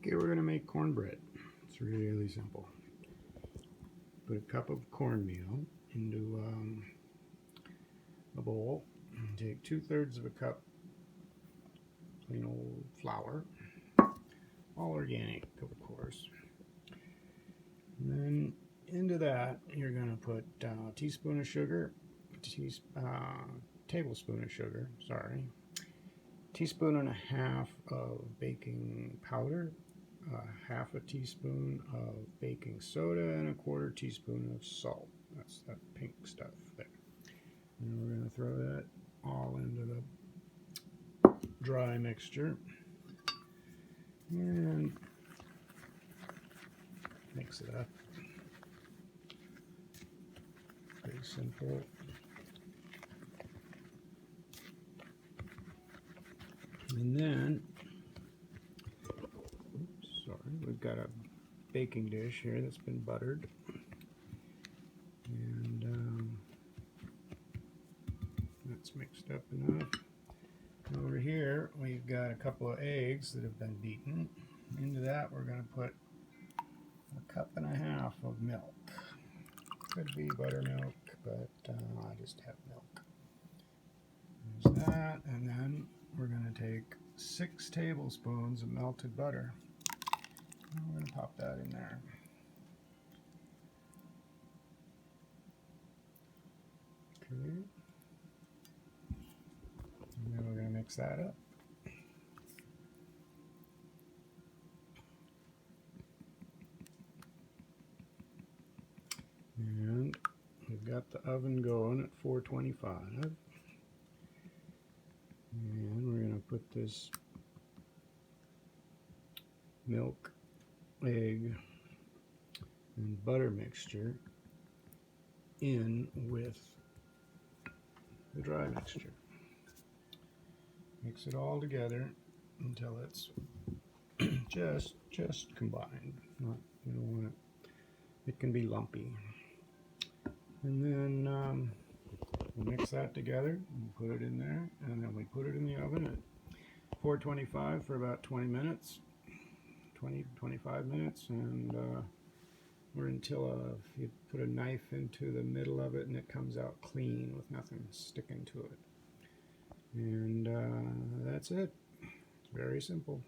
Okay, we're going to make cornbread. It's really simple. Put a cup of cornmeal into a bowl. Take 2/3 of a cup plain old flour, all organic, of course. And then into that, you're going to put a teaspoon of sugar, tablespoon of sugar, sorry, teaspoon and a half of baking powder, half a teaspoon of baking soda, and a 1/4 teaspoon of salt. That's that pink stuff there. And we're going to throw that all into the dry mixture and mix it up. Pretty simple. And then, we've got a baking dish here that's been buttered. And that's mixed up enough. Over here, we've got a couple of eggs that have been beaten. Into that, we're going to put 1.5 cups of milk. Could be buttermilk, but I just have milk. There's that, and then we're going to take 6 tablespoons of melted butter. And we're going to pop that in there. Okay. And then we're going to mix that up. And we've got the oven going at 425. And we're going to put this milk, egg, and butter mixture in with the dry mixture. Mix it all together until it's just combined. Not, you don't want it can be lumpy. And then we'll mix that together and put it in there, and then we put it in the oven at 425 for about 20 minutes, 25 minutes, and or until you put a knife into the middle of it and it comes out clean with nothing sticking to it. And that's it. It's very simple.